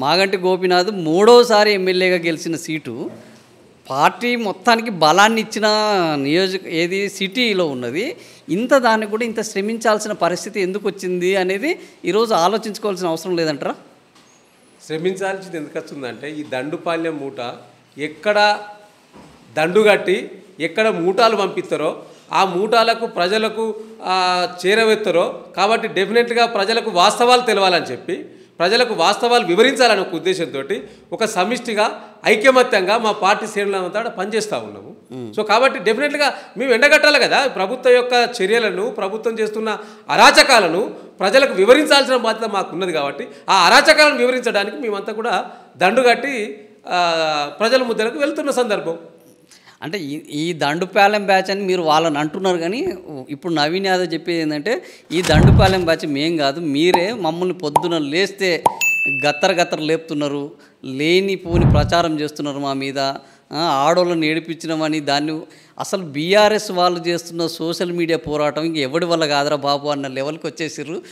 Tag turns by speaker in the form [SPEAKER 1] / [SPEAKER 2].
[SPEAKER 1] మాగంటి గోపీనాథ్ మూడోసారి ఎమ్మెల్యేగా గెలిచిన సీటు పార్టీ మొత్తానికి బలాన్ని ఇచ్చిన ఏది సిటీలో ఉన్నది. దాన్ని కూడా ఇంత శ్రమించాల్సిన పరిస్థితి ఎందుకు వచ్చింది అనేది ఈరోజు ఆలోచించుకోవాల్సిన అవసరం లేదంటారా?
[SPEAKER 2] శ్రమించాల్సింది ఎందుకు వస్తుందంటే ఈ దండుపాల్యం మూట ఎక్కడ దండుగట్టి ఎక్కడ మూటాలు పంపిస్తారో ఆ మూటాలకు ప్రజలకు చేరవేస్తారో కాబట్టి డెఫినెట్గా ప్రజలకు వాస్తవాలు తెలవాలని చెప్పి ప్రజలకు వాస్తవాలు వివరించాలనే ఒక ఉద్దేశంతో ఒక సమిష్టిగా ఐకమత్యంగా మా పార్టీ శ్రేణులంతా పనిచేస్తూ ఉన్నాము. సో కాబట్టి డెఫినెట్గా మేము ఎండగట్టాలి కదా. ప్రభుత్వం యొక్క చర్యలను ప్రభుత్వం చేస్తున్న అరాచకాలను ప్రజలకు వివరించాల్సిన బాధ్యత మాకున్నది. కాబట్టి ఆ అరాచకాలను వివరించడానికి మేమంతా కూడా దండుగట్టి ప్రజల ముద్దలకు వెళ్తున్న సందర్భం.
[SPEAKER 1] అంటే ఈ దండుపాలెం బ్యాచ్ అని మీరు వాళ్ళని అంటున్నారు, కానీ ఇప్పుడు నవీన్ యాదవ్ చెప్పేది ఏంటంటే ఈ దండుపాలెం బ్యాచ్ మేం కాదు, మీరే మమ్మల్ని పొద్దున లేస్తే గత్తర లేపుతున్నారు, లేనిపోని ప్రచారం చేస్తున్నారు మా మీద, ఆడోళ్ళని ఏడిపించినామని. దాన్ని అసలు బీఆర్ఎస్ వాళ్ళు చేస్తున్న సోషల్ మీడియా పోరాటం ఇంక ఎవడి వల్ల కాదురా బాబు అన్న లెవెల్కి వచ్చేసారు.